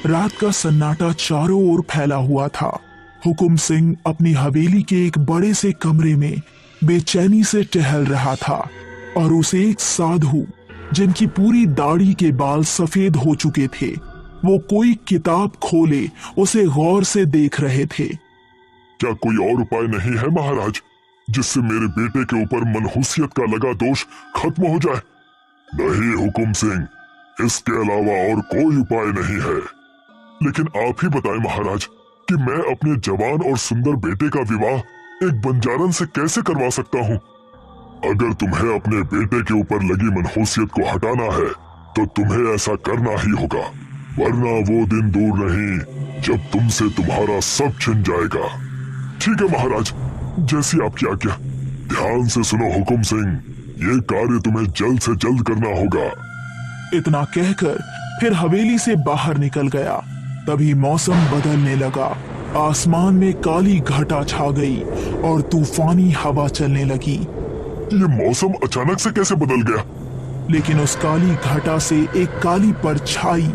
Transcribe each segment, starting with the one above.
रात का सन्नाटा चारों ओर फैला हुआ था। हुकुम सिंह अपनी हवेली के एक बड़े से कमरे में बेचैनी से टहल रहा था और उसे एक साधु, जिनकी पूरी दाढ़ी के बाल सफेद हो चुके थे, वो कोई किताब खोले उसे गौर से देख रहे थे। क्या कोई और उपाय नहीं है महाराज, जिससे मेरे बेटे के ऊपर मनहूसियत का लगा दोष खत्म हो जाए? नहीं हुकुम सिंह, इसके अलावा और कोई उपाय नहीं है। लेकिन आप ही बताएं महाराज कि मैं अपने जवान और सुंदर बेटे का विवाह एक बंजारन से कैसे करवा सकता हूँ? अगर तुम्हें अपने बेटे के ऊपर लगी मनहूसियत को हटाना है तो तुम्हें ऐसा करना ही होगा, वरना वो दिन दूर नहीं जब तुमसे तुम्हारा सब छिन जाएगा। ठीक है महाराज, जैसी आपकी आज्ञा। ध्यान से सुनो हुकुम सिंह, ये कार्य तुम्हें जल्द से जल्द करना होगा। इतना कहकर फिर हवेली से बाहर निकल गया। तभी मौसम बदलने लगा। आसमान में काली घटा छा गई और तूफानी हवा चलने लगी। ये मौसम अचानक से कैसे बदल गया? लेकिन उस काली घटा से एक काली परछाई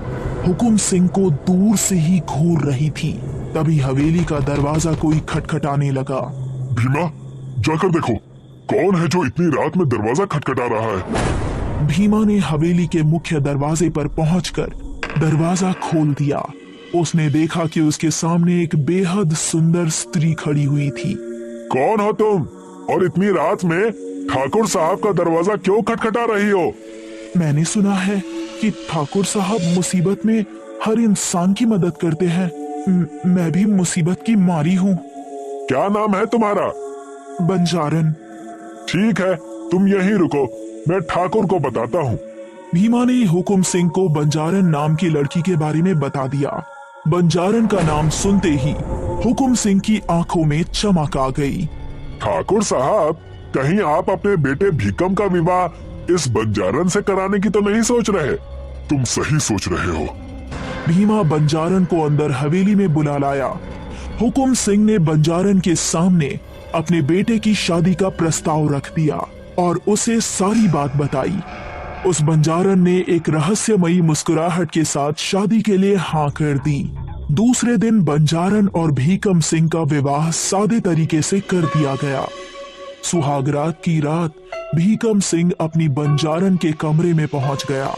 हुकुम सिंह को दूर से ही घूर रही थी। तभी हवेली का दरवाजा कोई खटखटाने लगा। भीमा, जाकर देखो कौन है जो इतनी रात में दरवाजा खटखटा रहा है। भीमा ने हवेली के मुख्य दरवाजे पर पहुंचकर दरवाजा खोल दिया। उसने देखा कि उसके सामने एक बेहद सुंदर स्त्री खड़ी हुई थी। कौन हो तुम और इतनी रात में ठाकुर साहब का दरवाजा क्यों खटखटा रही हो? मैंने सुना है कि ठाकुर साहब मुसीबत में हर इंसान की मदद करते हैं। मैं भी मुसीबत की मारी हूँ। क्या नाम है तुम्हारा? बंजारन। ठीक है, तुम यहीं रुको, मैं ठाकुर को बताता हूँ। भीमा ने हुकुम सिंह को बंजारन नाम की लड़की के बारे में बता दिया। बंजारन का नाम सुनते ही हुकुम सिंह की आंखों में चमक आ गई। ठाकुर साहब, कहीं आप अपने बेटे भीकम का विवाह इस बंजारन से कराने की तो नहीं सोच रहे? तुम सही सोच रहे हो। भीमा बंजारन को अंदर हवेली में बुला लाया। हुकुम सिंह ने बंजारन के सामने अपने बेटे की शादी का प्रस्ताव रख दिया और उसे सारी बात बताई। उस बंजारन ने एक रहस्यमयी मुस्कुराहट के साथ शादी के लिए हाँ कर दी। दूसरे दिन बंजारन और भीकम सिंह का विवाह सादे तरीके से कर दिया गया। सुहागरात की रात भीकम सिंह अपनी बंजारन के कमरे में पहुंच गया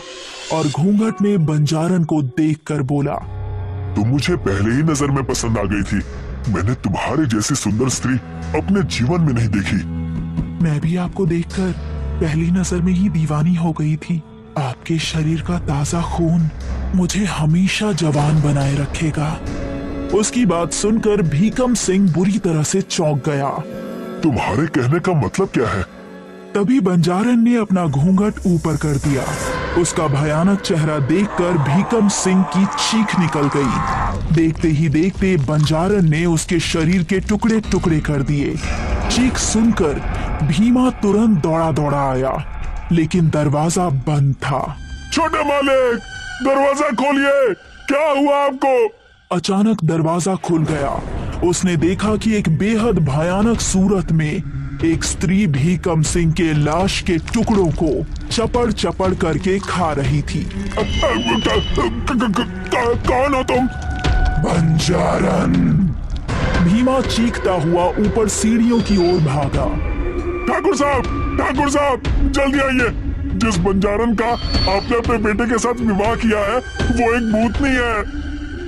और घूंघट में बंजारन को देखकर बोला, तुम मुझे पहले ही नजर में पसंद आ गई थी। मैंने तुम्हारे जैसी सुंदर स्त्री अपने जीवन में नहीं देखी। मैं भी आपको देखकर पहली नजर में ही दीवानी हो गई थी। आपके शरीर का ताजा खून मुझे हमेशा जवान बनाए रखेगा। उसकी बात सुनकर भीकम सिंह बुरी तरह से चौंक गया। तुम्हारे कहने का मतलब क्या है? तभी बंजारन ने अपना घूंघट ऊपर कर दिया। उसका भयानक चेहरा देखकर भीकम सिंह की चीख निकल गई। देखते ही देखते बंजारन ने उसके शरीर के टुकड़े टुकड़े कर दिए। चीख सुनकर भीमा तुरंत दौड़ा दौड़ा आया, लेकिन दरवाजा बंद था। छोटे मालिक, दरवाजा खोलिए, क्या हुआ आपको? अचानक दरवाजा खुल गया। उसने देखा कि एक बेहद भयानक सूरत में एक स्त्री भीकम सिंह के लाश के टुकड़ों को चपड़ चपड़ करके खा रही थी। कौन हो तुम? बंजारन। भीमा चीखता हुआ ऊपर सीढ़ियों की ओर भागा। ठाकुर साहब, जल्दी आइए। जिस बंजारन का आपने अपने बेटे के साथ विवाह किया है वो एक भूतनी है।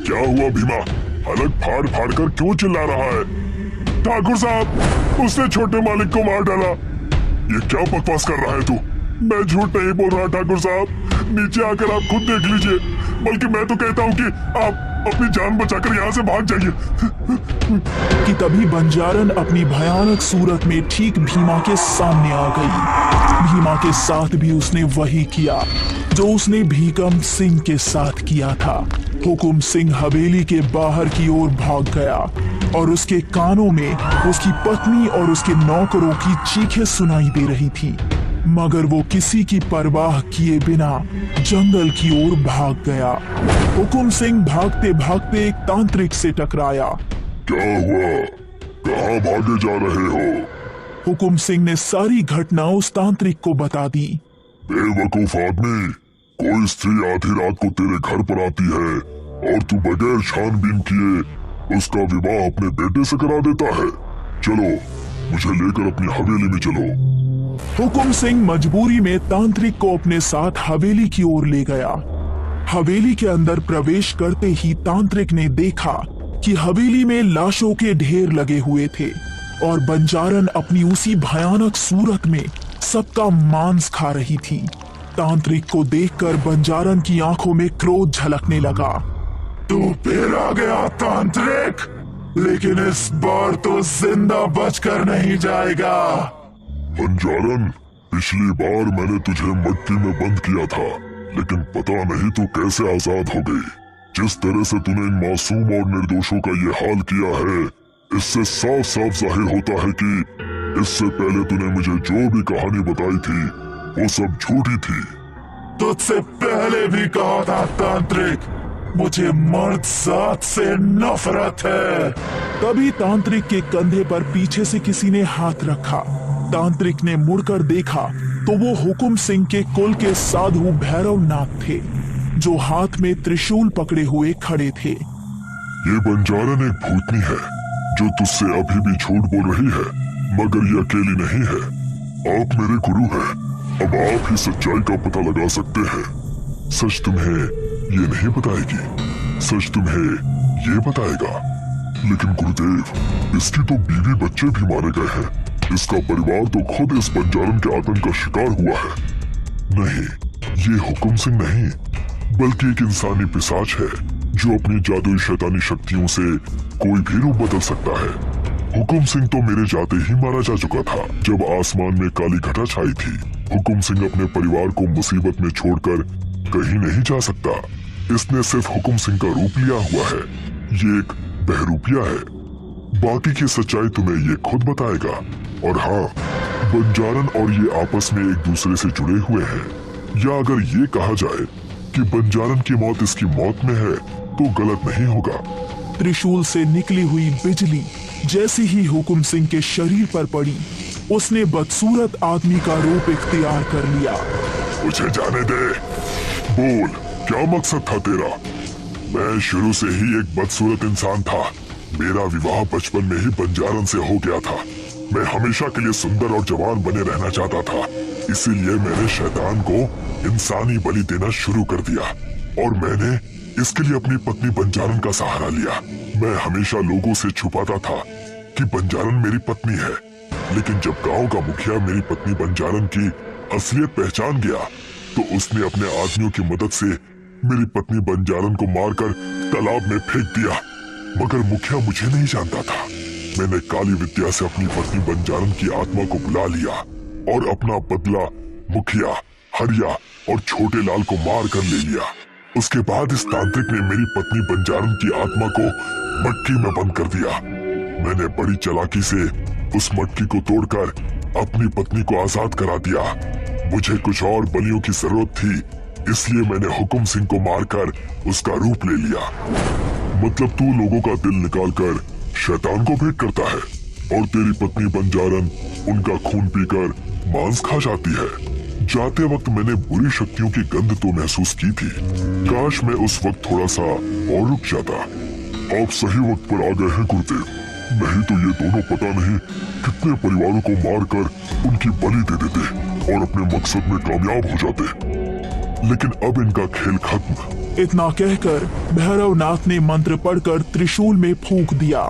क्या हुआ भीमा? अलग फाड़ फाड़ कर क्यों चिल्ला रहा है? ठाकुर साहब, उसने छोटे मालिक को मार डाला। ये क्या बकवास कर रहा है तू? मैं झूठ नहीं बोल रहा ठाकुर साहब, नीचे आकर आप खुद देख लीजिए। बल्कि मैं तो कहता हूँ कि आप अपनी जान बचाकर यहाँ से भाग जाइए। कि तभी बंजारन अपनी भयानक सूरत में ठीक भीमा के सामने आ गई। भीमा के साथ भी उसने वही किया जो उसने भीकम सिंह के साथ किया था। हुकुम सिंह हवेली के बाहर की ओर भाग गया और उसके कानों में उसकी पत्नी और उसके नौकरों की चीखें सुनाई दे रही थी, मगर वो किसी की परवाह किए बिना जंगल की ओर भाग गया। हुकुम सिंह भागते भागते एक तांत्रिक से टकराया। क्या हुआ? कहाँ भागे जा रहे हो? हुकुम सिंह ने सारी घटना उस तांत्रिक को बता दी। बेवकूफ आदमी, कोई स्त्री आधी रात को तेरे घर पर आती है और तू बगैर छानबीन किए उसका विवाह अपने बेटे से करा देता है। चलो मुझे लेकर अपनी हवेली में चलो। हुकुम सिंह मजबूरी में तांत्रिक को अपने साथ हवेली की ओर ले गया। हवेली के अंदर प्रवेश करते ही तांत्रिक ने देखा कि हवेली में लाशों के ढेर लगे हुए थे और बंजारन अपनी उसी भयानक सूरत में सबका मांस खा रही थी। तांत्रिक को देखकर बंजारन की आंखों में क्रोध झलकने लगा। तू फिर आ गया तांत्रिक, लेकिन इस बार तो जिंदा बचकर नहीं जाएगा। बंजारन, पिछली बार मैंने तुझे मटकी में बंद किया था, लेकिन पता नहीं तू कैसे आजाद हो गई। जिस तरह से तूने इन मासूम और निर्दोषों का ये हाल किया है, इससे साफ साफ जाहिर होता है कि इससे पहले तूने मुझे जो भी कहानी बताई थी वो सब झूठी थी। तुझसे पहले भी कहा था तांत्रिक, मुझे मर्द जात से नफरत है। तभी तांत्रिक के कंधे पर पीछे से किसी ने हाथ रखा। तांत्रिक ने मुड़कर देखा तो वो हुकुम सिंह के कुल के साधु भैरवनाथ थे, जो हाथ में त्रिशूल पकड़े हुए खड़े थे। ये बंजारन एक भूतनी है जो तुझसे अभी भी झूठ बोल रही है, मगर ये अकेली नहीं है। आप मेरे गुरु हैं, अब आप ही सच्चाई का पता लगा सकते हैं। सच तुम्हें ये नहीं बताएगी, सच तुम्हें ये बताएगा। लेकिन गुरुदेव, इसकी तो बीवी बच्चे भी मारे गए हैं। इसका परिवार तो खुद इस बंजारन के आतंक का शिकार हुआ है। नहीं, ये हुकुम सिंह नहीं, बल्कि एक इंसानी पिशाच है जो अपनी जादुई शैतानी शक्तियों से कोई भी रूप बदल सकता है। हुकुम सिंह तो मेरे जाते ही मारा जा चुका था जब आसमान में काली घटा छाई थी। हुकुम सिंह अपने परिवार को मुसीबत में छोड़कर कहीं नहीं जा सकता। इसने सिर्फ हुकुम सिंह का रूप लिया हुआ है। ये एक बहरूपिया है। बाकी की सच्चाई तुम्हें ये खुद बताएगा। और हाँ, बंजारन और ये आपस में एक दूसरे से जुड़े हुए हैं। या अगर ये कहा जाए कि बंजारन की मौत इसकी मौत में है तो गलत नहीं होगा। त्रिशूल से निकली हुई बिजली जैसी ही हुकुम सिंह के शरीर पर पड़ी, उसने बदसूरत आदमी का रूप इख्तियार कर लिया। मुझे जाने दे, बोल क्या मकसद था तेरा? मैं शुरू से ही एक बदसूरत इंसान था। मेरा विवाह बचपन में ही बंजारन से हो गया था। मैं हमेशा के लिए सुंदर और जवान बने रहना चाहता था, इसीलिए मैंने शैतान को इंसानी बलि देना शुरू कर दिया और मैंने इसके लिए अपनी पत्नी बंजारन का सहारा लिया। मैं हमेशा लोगों से छुपाता था कि बंजारन मेरी पत्नी है, लेकिन जब गांव का मुखिया मेरी पत्नी बंजारन की असलियत पहचान गया तो उसने अपने आदमियों की मदद से मेरी पत्नी बंजारन को मारकर तालाब में फेंक दिया। मगर मुखिया मुझे नहीं जानता था। मैंने काली विद्या से अपनी पत्नी बंजारन की आत्मा को बुला लिया और अपना बदला मुखिया, हरिया और छोटे लाल को मार कर ले लिया। उसके बाद इस तांत्रिक ने मेरी पत्नी बंजारन की आत्मा को मटकी में बंद कर दिया। मैंने बड़ी चालाकी से उस मटकी को तोड़कर अपनी पत्नी को आजाद करा दिया। मुझे कुछ और बलियों की जरूरत थी, इसलिए मैंने हुकुम सिंह को मारकर उसका रूप ले लिया। मतलब तू लोगों का दिल निकालकर शैतान को भेंट करता है और तेरी पत्नी बंजारन उनका खून पीकर मांस खा जाती है। जाते वक्त मैंने बुरी शक्तियों की गंध तो महसूस की थी। काश मैं उस वक्त थोड़ा सा और रुक जाता। आप सही वक्त पर आ गए हैं गुरुदेव, नहीं तो ये दोनों पता नहीं कितने परिवारों को मारकर उनकी बलि दे देते और अपने मकसद में कामयाब हो जाते। लेकिन अब इनका खेल खत्म। इतना कहकर भैरवनाथ ने मंत्र पढ़कर त्रिशूल में फूंक दिया।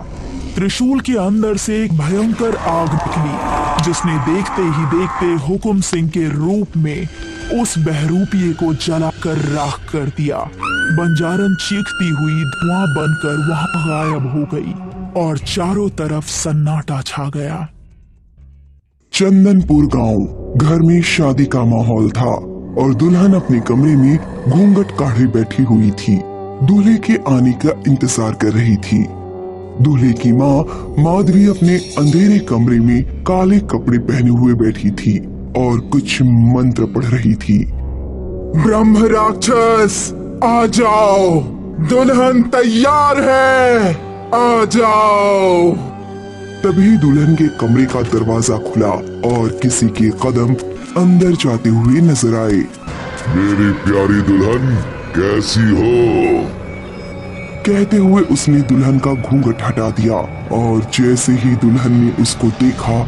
त्रिशूल के अंदर से एक भयंकर आग निकली, जिसने देखते ही देखते हुकुम सिंह के रूप में उस बहरूपिये को जलाकर राख कर दिया। बंजारन चीखती हुई धुआं बनकर वहां गायब हो गई और चारों तरफ सन्नाटा छा गया। चंदनपुर गांव। घर में शादी का माहौल था और दुल्हन अपने कमरे में घूंघट काढ़े बैठी हुई थी। दूल्हे के आने का इंतजार कर रही थी। दूल्हे की माँ माधवी अपने अंधेरे कमरे में काले कपड़े पहने हुए बैठी थी और कुछ मंत्र पढ़ रही थी। ब्रह्म राक्षस आ जाओ, दुल्हन तैयार है, आ जाओ। तभी दुल्हन के कमरे का दरवाजा खुला और किसी के कदम अंदर जाते हुए नजर आए। मेरी प्यारी दुल्हन कैसी हो? कहते हुए उसने दुल्हन का घूंघट हटा दिया और जैसे ही दुल्हन ने उसको देखा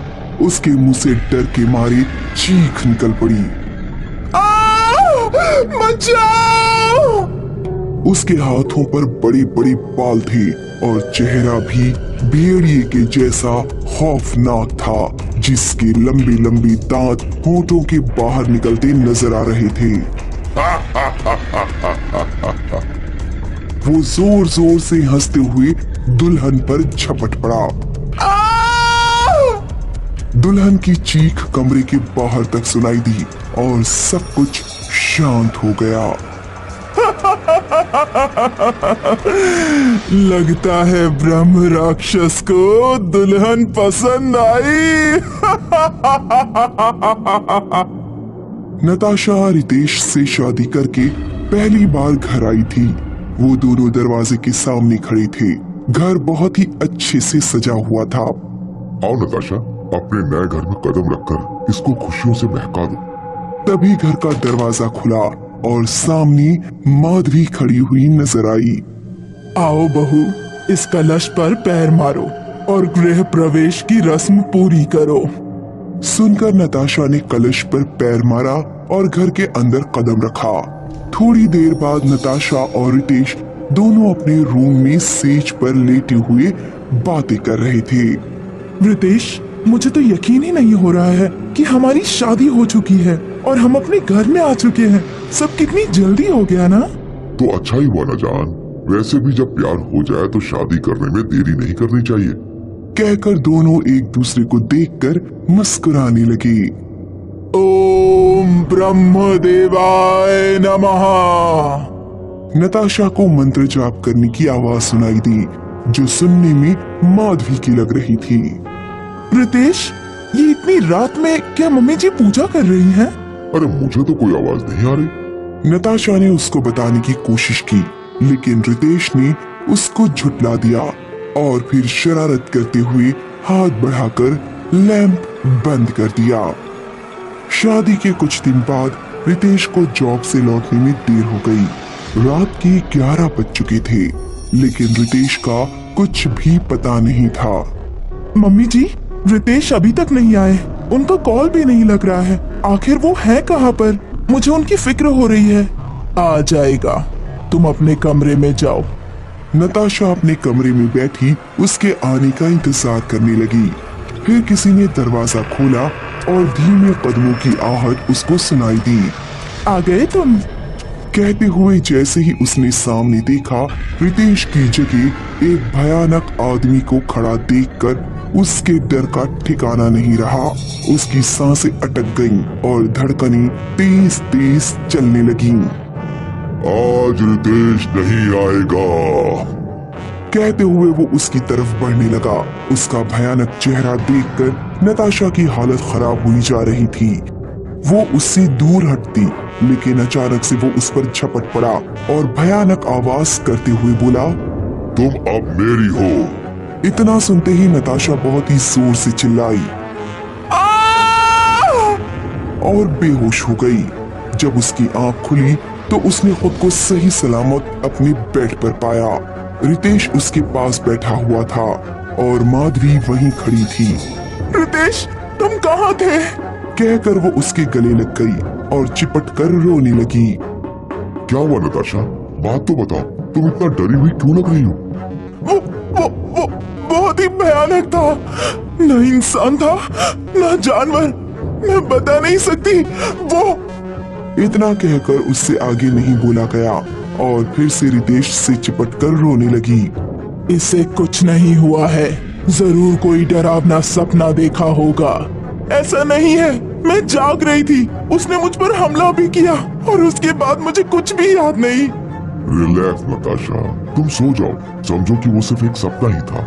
उसके मुंह से डर के मारे चीख निकल पड़ी। बचाओ! उसके हाथों पर बड़े बड़े बाल थे और चेहरा भी भेड़िए के जैसा खौफनाक था, जिसके लंबे लंबे दांत होठों के बाहर निकलते नजर आ रहे थे। वो जोर जोर से हंसते हुए दुल्हन पर झपट पड़ा। दुल्हन की चीख कमरे के बाहर तक सुनाई दी और सब कुछ शांत हो गया। लगता है ब्रह्म राक्षस को दुल्हन पसंद आई। नताशा रितेश से शादी करके पहली बार घर आई थी। वो दोनों दरवाजे के सामने खड़े थे। घर बहुत ही अच्छे से सजा हुआ था। आओ नताशा, अपने नए घर में कदम रखकर इसको खुशियों से महका दो। तभी घर का दरवाजा खुला और सामने माधवी खड़ी हुई नजर आई। आओ बहू, इस कलश पर पैर मारो और गृह प्रवेश की रस्म पूरी करो। सुनकर नताशा ने कलश पर पैर मारा और घर के अंदर कदम रखा। थोड़ी देर बाद नताशा और रितेश दोनों अपने रूम में सेज पर लेटे हुए बातें कर रहे थे। रितेश, मुझे तो यकीन ही नहीं हो रहा है कि हमारी शादी हो चुकी है और हम अपने घर में आ चुके हैं। सब कितनी जल्दी हो गया ना। तो अच्छा ही हुआ ना जान। वैसे भी जब प्यार हो जाए तो शादी करने में देरी नहीं करनी चाहिए। कहकर दोनों एक दूसरे को देखकर मुस्कुराने लगे। ओम ब्रह्मदेवाय नमः। नताशा को मंत्र जाप करने की आवाज सुनाई दी, जो सुनने में माधवी की लग रही थी। रितेश, ये इतनी रात में क्या मम्मी जी पूजा कर रही हैं? अरे मुझे तो कोई आवाज नहीं आ रही। नताशा ने उसको बताने की कोशिश की, लेकिन रितेश ने उसको झुठला दिया और फिर शरारत करते हुए हाथ बढ़ाकर लैंप बंद कर दिया। शादी के कुछ दिन बाद रितेश को जॉब से लौटने में देर हो गई। रात के 11 बज चुके थे, लेकिन रितेश का कुछ भी पता नहीं था। मम्मी जी, रितेश अभी तक नहीं आए। उनका कॉल भी नहीं लग रहा है। आखिर वो है कहाँ पर? मुझे उनकी फिक्र हो रही है। आ जाएगा, तुम अपने कमरे में जाओ। नताशा अपने कमरे में बैठी उसके आने का इंतजार करने लगी। फिर किसी ने दरवाजा खोला और धीमे कदमों की आहट उसको सुनाई दी। आ गए तुम? कहते हुए जैसे ही उसने सामने देखा, रितेश की जगह एक भयानक आदमी को खड़ा देखकर उसके डर का ठिकाना नहीं रहा। उसकी सांसें अटक गईं और धड़कनें तेज तेज चलने लगीं। आज रितेश नहीं आएगा, कहते हुए वो उसकी तरफ बढ़ने लगा। उसका भयानक चेहरा देखकर नताशा की हालत खराब हुई जा रही थी। वो उससे दूर हटती, लेकिन अचानक से वो उस पर झपट पड़ा और भयानक आवाज करते हुए बोला, तुम अब मेरी हो। इतना सुनते ही नताशा बहुत ही जोर से चिल्लाई और बेहोश हो गई। जब उसकी आंख खुली तो उसने खुद को सही सलामत अपने बेड पर पाया। रितेश उसके पास बैठा हुआ था और माधवी वहीं खड़ी थी। रितेश, तुम कहाँ थे? कहकर वो उसके गले लग गई और चिपट कर रोने लगी। क्या हुआ नताशा, बात तो बताओ, तुम इतना डरी हुई क्यों लग रही हो? वो बहुत ही भयानक था। न इंसान था, न जानवर। मैं बता नहीं सकती। वो इतना कहकर उससे आगे नहीं बोला गया और फिर से रितेश से चिपट कर रोने लगी। इसे कुछ नहीं हुआ है। जरूर कोई डरावना सपना देखा होगा। ऐसा नहीं है, मैं जाग रही थी। उसने मुझ पर हमला भी किया और उसके बाद मुझे कुछ भी याद नहीं। रिलैक्स नताशा, तुम सो जाओ। समझो कि वो सिर्फ एक सपना ही था।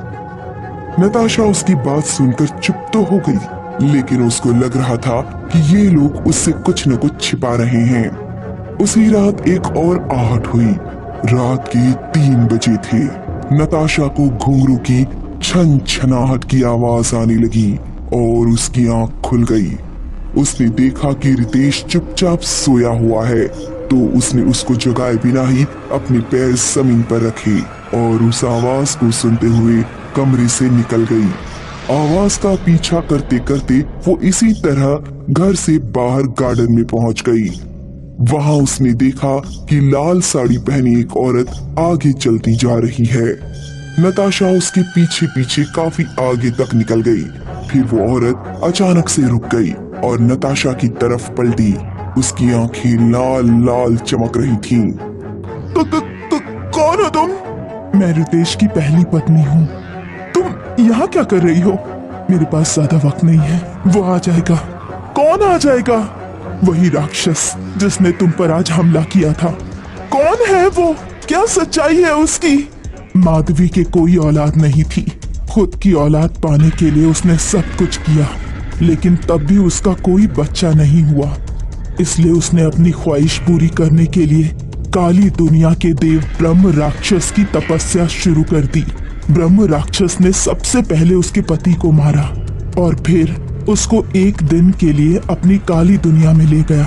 नताशा उसकी बात सुनकर चुप तो हो गई, लेकिन उसको लग रहा था कि ये लोग उससे कुछ न कुछ छिपा रहे हैं। उसी रात एक और आहट हुई। रात के 3 बजे थे। नताशा को घुंघरू की छन छनाहट की आवाज आने लगी और उसकी आंख खुल गई। उसने देखा कि रितेश चुपचाप सोया हुआ है, तो उसने उसको जगाए बिना ही अपने पैर जमीन पर रखे और उस आवाज को सुनते हुए कमरे से निकल गई। आवाज का पीछा करते करते वो इसी तरह घर से बाहर गार्डन में पहुंच गई। वहां उसने देखा कि लाल साड़ी पहनी एक औरत आगे चलती जा रही है। नताशा उसके पीछे पीछे काफी आगे तक निकल गई। फिर वो औरत अचानक से रुक गई और नताशा की तरफ पलटी। उसकी आंखें लाल लाल चमक रही थीं। कौन हो तुम? मैं रितेश की पहली पत्नी हूँ। तुम यहाँ क्या कर रही हो? मेरे पास ज्यादा वक्त नहीं है, वो आ जाएगा। कौन आ जाएगा? वही राक्षस जिसने तुम पर आज हमला किया था। कौन है वो? क्या सच्चाई है उसकी? माधवी के कोई औलाद नहीं थी। खुद की औलाद पाने के लिए उसने सब कुछ किया, लेकिन तब भी उसका कोई बच्चा नहीं हुआ। इसलिए उसने अपनी ख्वाहिश पूरी करने के लिए काली दुनिया के देव ब्रह्म राक्षस की तपस्या शुरू कर दी। ब्रह्म राक्षस ने सबसे पहले उसके पति को मारा और फिर उसको एक दिन के लिए अपनी काली दुनिया में ले गया।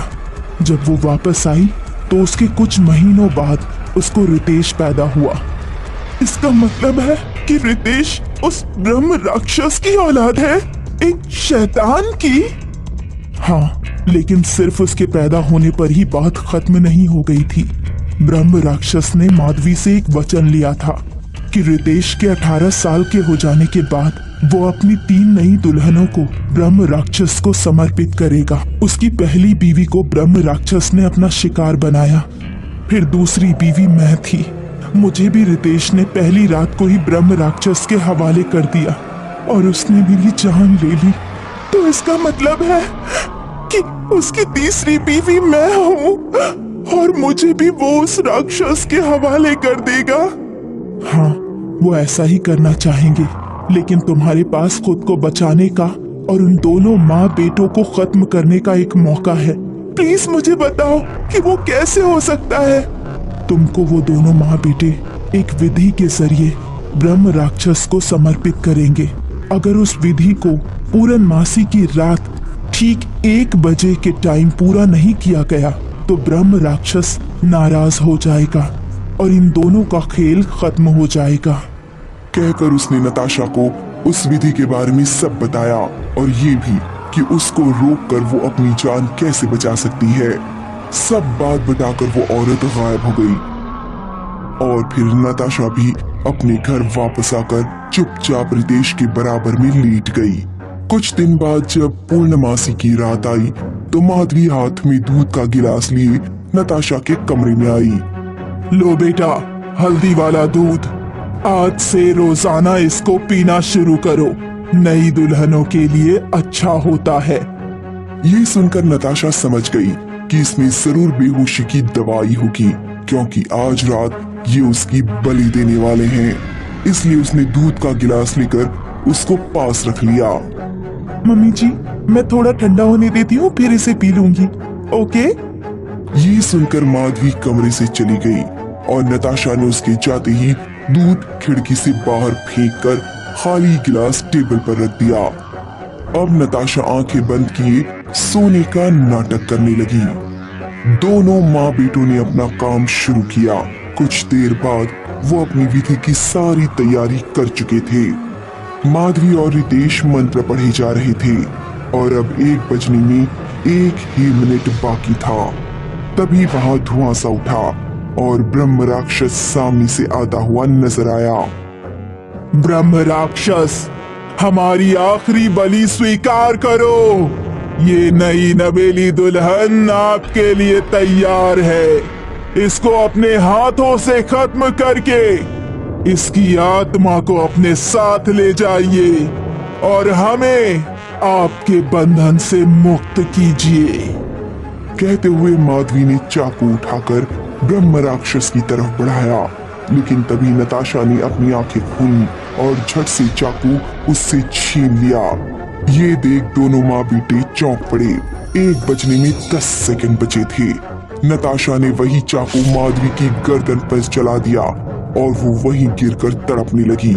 जब वो वापस आई तो उसके कुछ महीनों बाद उसको रितेश पैदा हुआ। इसका मतलब है कि रितेश उस ब्रह्म राक्षस की औलाद है, एक शैतान की। हाँ, लेकिन सिर्फ उसके पैदा होने पर ही बात खत्म नहीं हो गई थी। ब्रह्म राक्षस ने माधवी से एक वचन लिया था कि रितेश के 18 साल के हो जाने के बाद वो अपनी 3 नई दुल्हनों को ब्रह्म राक्षस को समर्पित करेगा। उसकी पहली बीवी को ब्रह्म राक्षस ने अपना शिकार बनाया। फिर दूसरी बीवी मैं थी। मुझे भी रितेश ने पहली रात को ही ब्रह्म राक्षस के हवाले कर दिया और उसने मेरी जान ले ली। तो इसका मतलब है कि उसकी तीसरी बीवी मैं हूँ और मुझे भी वो उस राक्षस के हवाले कर देगा। हाँ, वो ऐसा ही करना चाहेंगे, लेकिन तुम्हारे पास खुद को बचाने का और उन दोनों माँ बेटों को खत्म करने का एक मौका है। प्लीज मुझे बताओ कि वो कैसे हो सकता है। तुमको वो दोनों माँ बेटे एक विधि के जरिए ब्रह्म राक्षस को समर्पित करेंगे। अगर उस विधि को पूर्णमासी की रात ठीक 1 बजे के टाइम पूरा नहीं किया गया तो ब्रह्म राक्षस नाराज हो जाएगा और इन दोनों का खेल खत्म हो जाएगा। कहकर उसने नताशा को उस विधि के बारे में सब बताया और ये भी कि उसको रोककर वो अपनी जान कैसे बचा सकती है। सब बात बताकर वो औरत गायब हो गई और फिर नताशा भी अपने घर वापस आकर चुपचाप रितेश के बराबर में लेट गई। कुछ दिन बाद जब पूर्णमासी की रात आई तो माधवी हाथ में दूध का गिलास लिए नताशा के कमरे में आई। लो बेटा, हल्दी वाला दूध, आज से रोजाना इसको पीना शुरू करो। नई दुल्हनों के लिए अच्छा होता है। ये सुनकर नताशा समझ गई कि इसमें जरूर बेहोशी की दवाई होगी, क्योंकि आज रात ये उसकी बलि देने वाले हैं। इसलिए उसने दूध का गिलास लेकर उसको पास रख लिया। मम्मी जी, मैं थोड़ा ठंडा होने देती हूँ, फिर इसे पी लूंगी। ओके? ये सुनकर माधवी कमरे से चली गई और नताशा ने उसके जाते ही दूध खिड़की से बाहर फेंककर खाली गिलास टेबल पर रख दिया। अब नताशा आंखें बंद किए सोने का नाटक करने लगी। दोनों माँ बेटों ने अपना काम शुरू किया। कुछ देर बाद वो अपनी विधि की सारी तैयारी कर चुके थे। माधवी और रितेश मंत्र पढ़े जा रहे थे और अब 1 बजने में 1 ही मिनट बाकी था। तभी वहां धुआं सा उठा और ब्रह्म राक्षस सामने से आता हुआ नजर आया। ब्रह्म राक्षस, हमारी आखिरी बलि स्वीकार करो। ये नई नवेली दुल्हन आपके लिए तैयार है। इसको अपने हाथों से खत्म करके इसकी आत्मा को अपने साथ ले जाइए और हमें आपके बंधन से मुक्त कीजिए। कहते हुए माधवी ने चाकू उठाकर ब्रह्म राक्षस की तरफ बढ़ाया, लेकिन तभी नताशा ने अपनी आंखें खोली और झट से चाकू उससे छीन लिया। ये देख दोनों माँ बेटे चौंक पड़े। 1 बजने में 10 सेकंड बचे थे। नताशा ने वही चाकू माधवी की गर्दन पर चला दिया और वो वहीं गिरकर तड़पने लगी।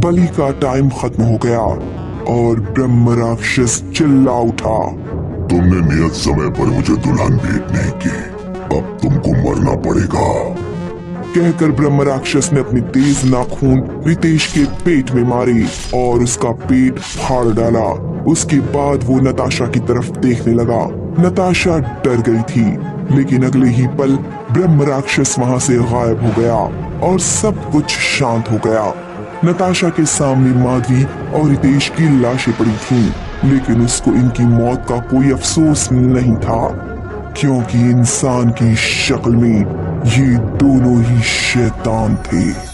बलि का टाइम खत्म हो गया और ब्रह्म राक्षस चिल्ला उठा, तुमने नियत समय पर मुझे दुल्हन भेंट नहीं की, अब तुमको मरना पड़ेगा। कहकर ब्रह्म राक्षस ने अपनी तेज नाखून रितेश के पेट में मारे और उसका पेट फाड़ डाला। उसके बाद वो नताशा की तरफ देखने लगा। नताशा डर गई थी, लेकिन अगले ही पल ब्रह्म राक्षस वहां से गायब हो गया और सब कुछ शांत हो गया। नताशा के सामने माधवी और रितेश की लाशें पड़ी थीं, लेकिन उसको इनकी मौत का कोई अफसोस नहीं था, क्योंकि इंसान की शक्ल में ये दोनों ही शैतान थे।